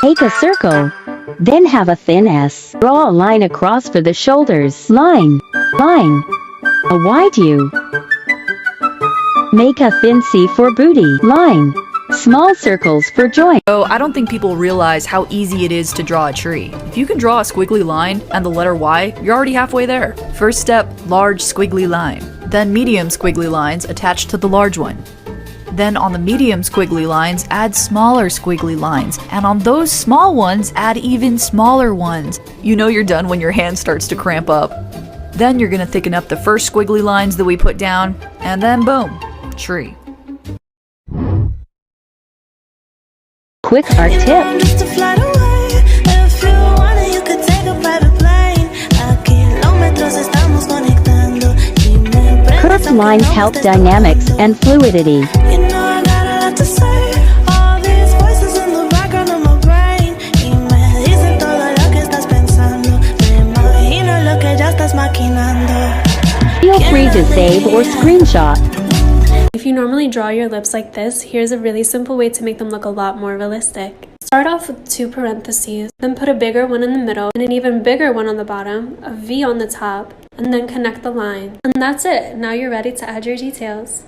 Make a circle. Then have a thin S. Draw a line across for the shoulders. Line. Line. A wide U. Make a thin C for booty. Line. Small circles for joint. So I don't think people realize how easy it is to draw a tree. If you can draw a squiggly line and the letter Y, you're already halfway there. First step, large squiggly line. Then medium squiggly lines attached to the large one. Then on the medium squiggly lines, add smaller squiggly lines. And on those small ones, add even smaller ones. You know you're done when your hand starts to cramp up. Then you're gonna thicken up the first squiggly lines that we put down, and then boom, tree. Quick art tip. Curved lines help dynamics and fluidity. Feel free to save or screenshot. If you normally draw your lips like this, here's a really simple way to make them look a lot more realistic. Start off with 2 parentheses, then put a bigger one in the middle and an even bigger one on the bottom, a V on the top, and then connect the line. And that's it. Now you're ready to add your details.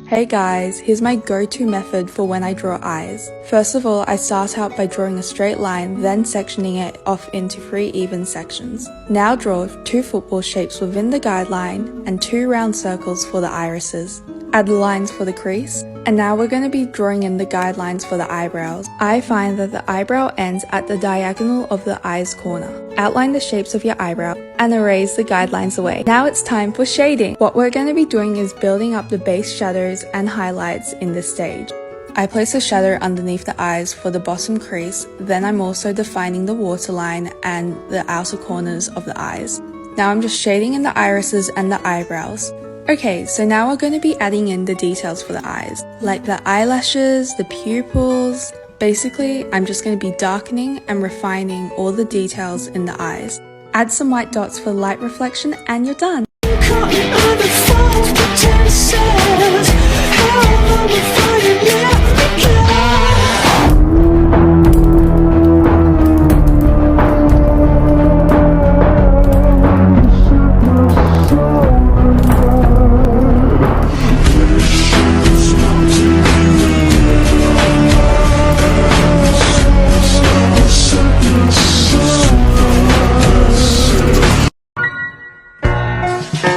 Hey guys, here's my go-to method for when I draw eyes. First of all, I start out by drawing a straight line, then sectioning it off into 3 even sections. Now draw 2 football shapes within the guideline and 2 round circles for the irises. Add the lines for the crease, and now we're going to be drawing in the guidelines for the eyebrows. I find that the eyebrow ends at the diagonal of the eye's corner. Outline the shapes of your eyebrow and erase the guidelines away. Now it's time for shading. What we're going to be doing is building up the base shadows and highlights in this stage. I place a shadow underneath the eyes for the bottom crease, then I'm also defining the waterline and the outer corners of the eyes. Now I'm just shading in the irises and the eyebrows. Okay, so now we're going to be adding in the details for the eyes, like the eyelashes, the pupils. Basically, I'm just going to be darkening and refining all the details in the eyes. Add some white dots for light reflection and you're done.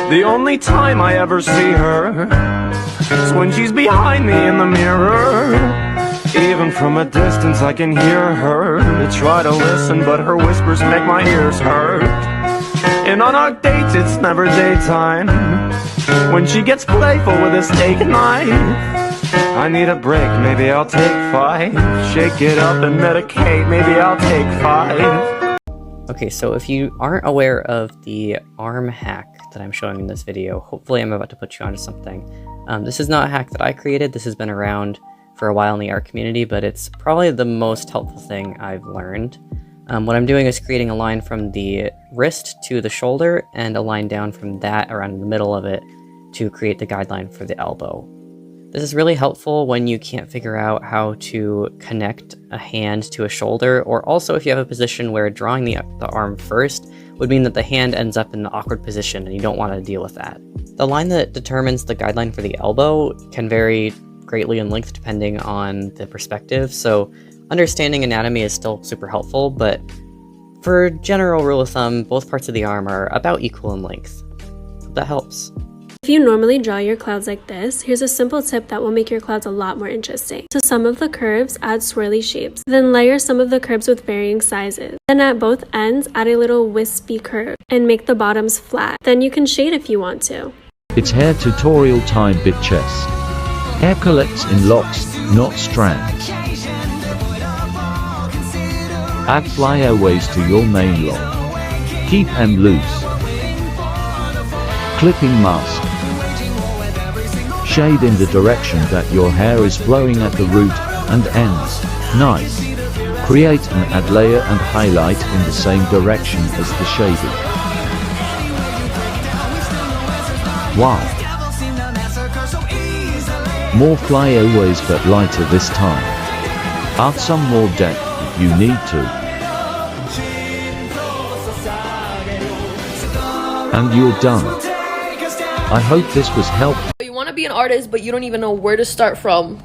The only time I ever see her is when she's behind me in the mirror. Even from a distance I can hear her. I try to listen, but her whispers make my ears hurt. And on our dates it's never daytime. When she gets playful with a steak knife, I need a break, maybe I'll take 5. Shake it up and medicate, maybe I'll take 5. Okay, so if you aren't aware of the arm hack that I'm showing in this video, hopefully I'm about to put you onto something. This is not a hack that I created. This has been around for a while in the art community, but it's probably the most helpful thing I've learned. What I'm doing is creating a line from the wrist to the shoulder and a line down from that around the middle of it to create the guideline for the elbow. This is really helpful when you can't figure out how to connect a hand to a shoulder, or also if you have a position where drawing the arm first would mean that the hand ends up in an awkward position and you don't want to deal with that. The line that determines the guideline for the elbow can vary greatly in length depending on the perspective, so understanding anatomy is still super helpful, but for general rule of thumb, both parts of the arm are about equal in length. Hope that helps. If you normally draw your clouds like this, here's a simple tip that will make your clouds a lot more interesting. To some of the curves, add swirly shapes. Then layer some of the curves with varying sizes. Then at both ends, add a little wispy curve and make the bottoms flat. Then you can shade if you want to. It's hair tutorial time, bitches. Hair collects in locks, not strands. Add flyaways to your main lock. Keep them loose. Clipping mask. Shade in the direction that your hair is flowing at the root and ends. Nice. Create and add layer and highlight in the same direction as the shading. Wow. More flyaways but lighter this time. Add some more depth if you need to. And you're done. I hope this was helpful. You want to be an artist, but you don't even know where to start from.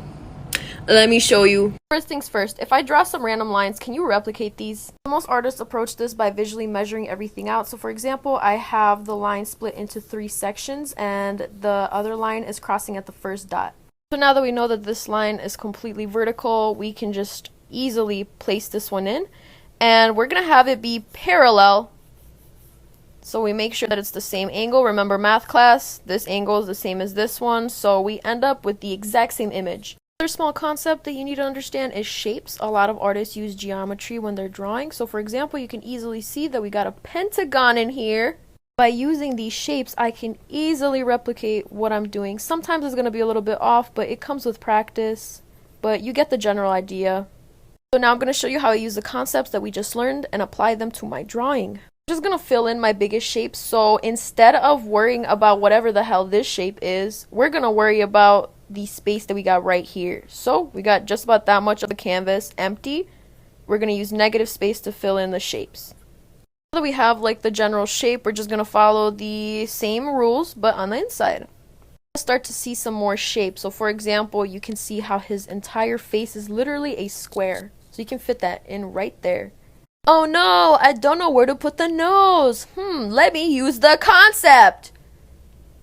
Let me show you. First things first, if I draw some random lines, can you replicate these? Most artists approach this by visually measuring everything out. So for example, I have the line split into 3 sections and the other line is crossing at the first dot. So now that we know that this line is completely vertical, we can just easily place this one in. And we're going to have it be parallel. So we make sure that it's the same angle. Remember math class, this angle is the same as this one. So we end up with the exact same image. Another small concept that you need to understand is shapes. A lot of artists use geometry when they're drawing. So for example, you can easily see that we got a pentagon in here. By using these shapes, I can easily replicate what I'm doing. Sometimes it's going to be a little bit off, but it comes with practice. But you get the general idea. So now I'm going to show you how I use the concepts that we just learned and apply them to my drawing. I'm just going to fill in my biggest shapes. So instead of worrying about whatever the hell this shape is, we're going to worry about the space that we got right here. So we got just about that much of the canvas empty. We're going to use negative space to fill in the shapes. Now that we have like the general shape, we're just going to follow the same rules but on the inside. Start to see some more shapes. So for example, you can see how his entire face is literally a square. So you can fit that in right there. Oh no, I don't know where to put the nose. Let me use the concept.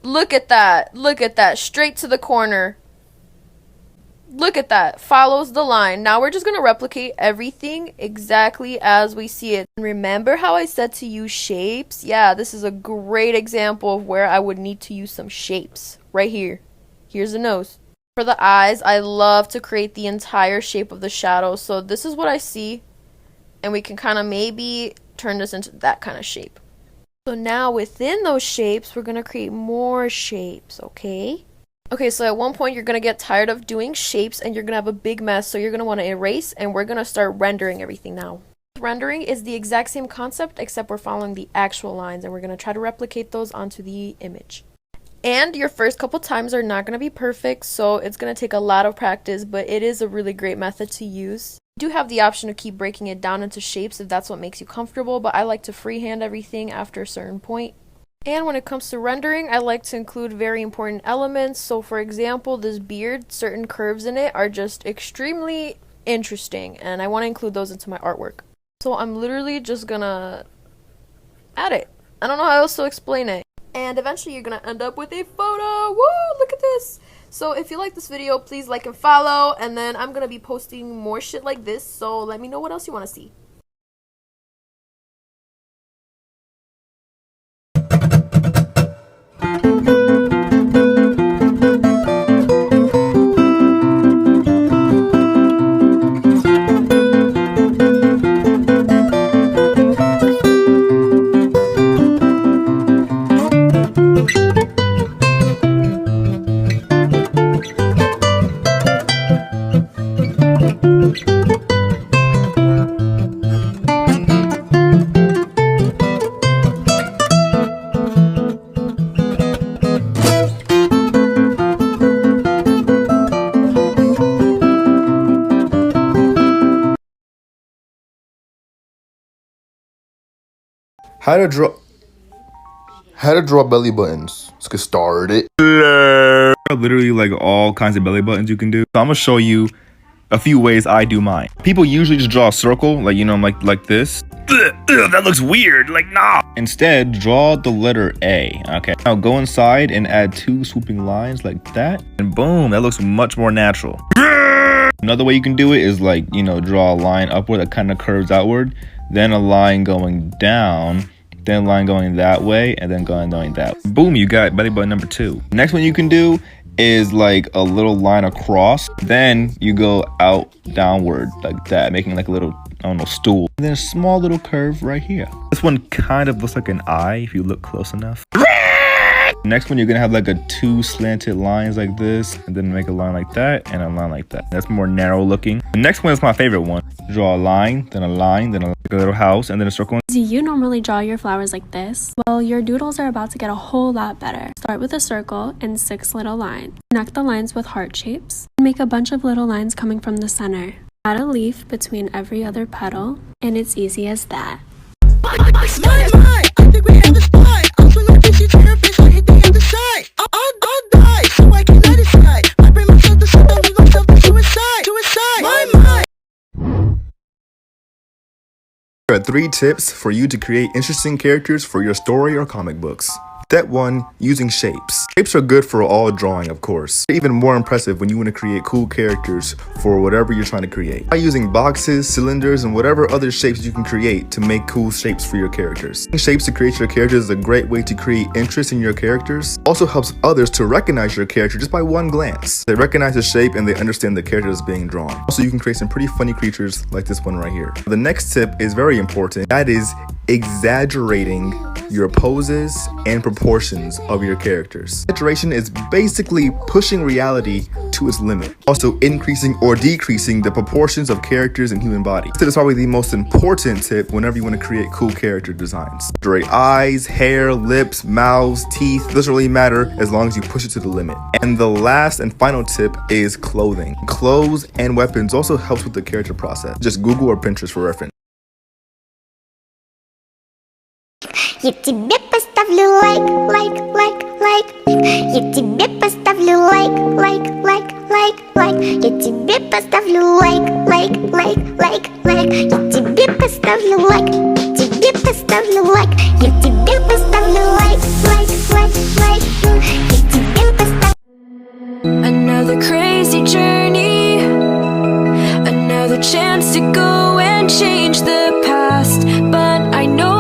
Look at that. Look at that. Straight to the corner. Look at that. Follows the line. Now we're just going to replicate everything exactly as we see it. Remember how I said to use shapes? Yeah, this is a great example of where I would need to use some shapes. Right here. Here's the nose. For the eyes, I love to create the entire shape of the shadow. So this is what I see. And we can kind of maybe turn this into that kind of shape. So now within those shapes, we're going to create more shapes, okay? Okay, so at one point you're going to get tired of doing shapes and you're going to have a big mess. So you're going to want to erase and we're going to start rendering everything now. Rendering is the exact same concept except we're following the actual lines and we're going to try to replicate those onto the image. And your first couple times are not going to be perfect, so it's going to take a lot of practice, but it is a really great method to use. You do have the option to keep breaking it down into shapes if that's what makes you comfortable, but I like to freehand everything after a certain point. And when it comes to rendering, I like to include very important elements. So for example, this beard, certain curves in it are just extremely interesting, and I want to include those into my artwork. So I'm literally just gonna add it. I don't know how else to explain it. And eventually you're gonna end up with a photo. Woo, look at this. So if you like this video, please like and follow, and then I'm gonna be posting more shit like this, so let me know what else you want to see. How to draw belly buttons. Let's get started. Literally like all kinds of belly buttons you can do. So I'm gonna show you a few ways I do mine. People usually just draw a circle, like, you know, like this. That looks weird, like, nah. Instead, draw the letter A, okay? Now go inside and add 2 swooping lines like that, and boom, that looks much more natural. Another way you can do it is, like, you know, draw a line upward that kind of curves outward, then a line going down, then a line going that way, and then going that way. Boom, you got belly button number 2. Next one you can do is like a little line across, then you go out downward like that, making like a little, I don't know, stool, and then a small little curve right here. This one kind of looks like an eye if you look close enough. Next one, you're gonna have like a 2 slanted lines like this, and then make a line like that and a line like that. That's more narrow looking. The next one is my favorite one. Draw a line, then a little house, and then a circle. Do you normally draw your flowers like this? Well, your doodles are about to get a whole lot better. Start with a circle and 6 little lines. Connect the lines with heart shapes. Make a bunch of little lines coming from the center. Add a leaf between every other petal, and it's easy as that. Here are 3 tips for you to create interesting characters for your story or comic books. Step 1. Using shapes. Shapes are good for all drawing, of course. They're even more impressive when you want to create cool characters for whatever you're trying to create. By using boxes, cylinders, and whatever other shapes you can create to make cool shapes for your characters. Using shapes to create your characters is a great way to create interest in your characters. Also helps others to recognize your character just by one glance. They recognize the shape and they understand the character is being drawn. Also, you can create some pretty funny creatures like this one right here. The next tip is very important. That is exaggerating your poses and proportions of your characters. Exaggeration is basically pushing reality to its limit. Also increasing or decreasing the proportions of characters in human bodies. This is probably the most important tip whenever you want to create cool character designs. Exaggerate eyes, hair, lips, mouths, teeth, doesn't really matter as long as you push it to the limit. And the last and final tip is clothing. Clothes and weapons also helps with the character process. Just Google or Pinterest for reference. Я тебе поставлю лайк. Я тебе поставлю лайк. Я тебе поставлю лайк. Я тебе поставлю лайк. Тебе поставлю лайк. Я тебе поставлю лайк. Я тебе поставлю. Another crazy journey, another chance to go and change the past, but I know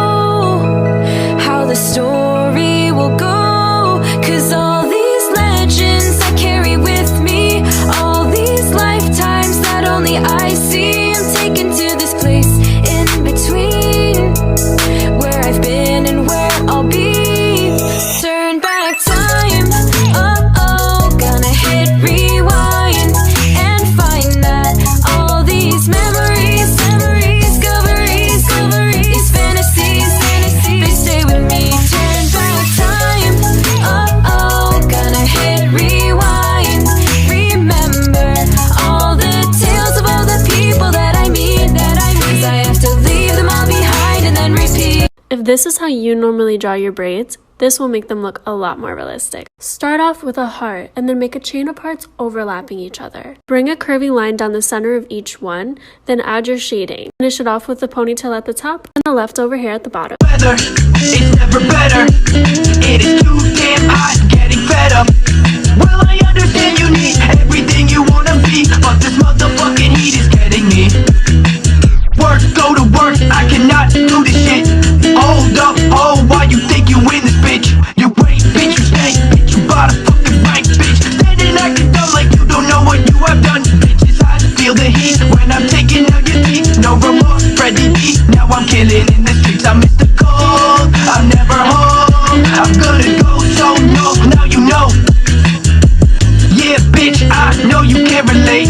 the story will go, 'cause all these legends I carry with me, all these lifetimes that only I see, I'm taken to this place in between, where I've been and where I'll be. Turn back time, gonna hit rewind and find that all these memories, discoveries, these fantasies, they stay with me. Turn back time, gonna hit rewind. Remember all the tales of all the people that I meet, 'cause I have to leave them all behind and then repeat. If this is how you normally draw your braids, this will make them look a lot more realistic. Start off with a heart and then make a chain of hearts overlapping each other. Bring a curvy line down the center of each one, then add your shading. Finish it off with the ponytail at the top and the leftover hair at the bottom. Weather, it's never better. It is too damn hot, getting fed up. Well, I understand you need everything you wanna be, but this motherfucking heat is getting me. Work, go to work, I cannot do this shit. Hold up, why you think you in this bitch? You ain't, bitch, you stay, bitch, you bought a fucking right, bitch. Standing acting dumb like you don't know what you have done. Bitches, I feel the heat when I'm taking out your teeth. No remorse, Freddy B, now I'm killing in the streets. I miss the cold, I'm never home. I'm gonna go so no, now you know. Yeah, bitch, I know you can't relate.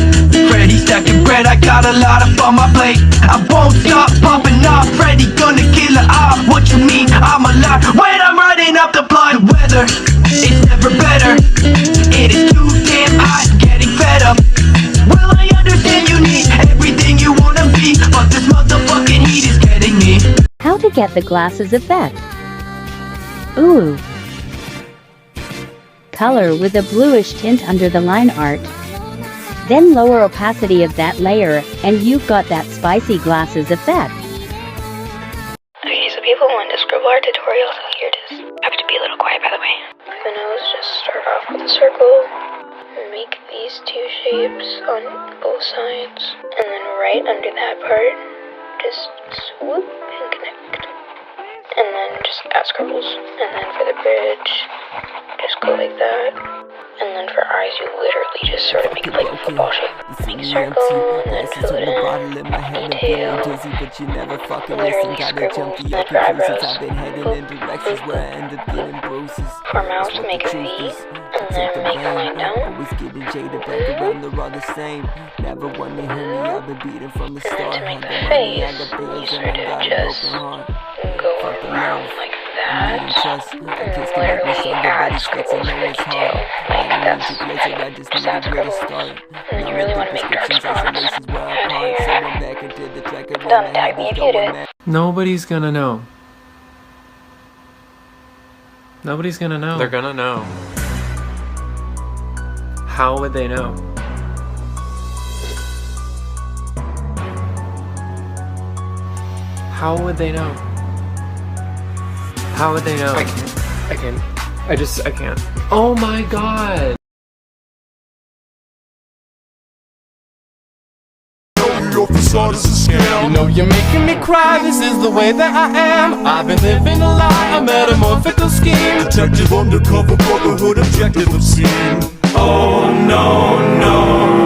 Freddy stacking bread, I got a lot up on my plate. I won't stop popping off, Freddy gonna kill her off. What you mean, I'm alive when I'm riding up the block. The weather, it's never better. It is too damn hot, getting fed up. Well, I understand you need everything you wanna be, but this motherfucking heat is getting me. How to get the glasses effect. Ooh. Color with a bluish tint under the line art. Then lower opacity of that layer and you've got that spicy glasses effect. Okay, so people want to scribble art tutorial, so here it is. I have to be a little quiet, by the way. For the nose, just start off with a circle, make these 2 shapes on both sides, and then right under that part, just swoop and connect. And then just add scribbles. And then for the bridge, just go like that. And then for eyes, you literally just sort of make it like a football shape. Make a circle, and then fill it in. Detail. Literally scribble. And then for eyebrows, boop, boop. For mouth, make a V, and then make a line down. And then to make the face, you sort of just go around like that, and literally add scribbles for detail, like That's really want to make drugs promise. Don't attack me if you do. Nobody's gonna know. Nobody's gonna know. They're gonna know. How would they know? How would they know? How would they know? I can't. I can't. Oh my god! Your facade is a scam. You know you're making me cry, this is the way that I am. I've been living a lie, a metamorphical scheme. Detective undercover, brotherhood, objective obscene. Oh no, no.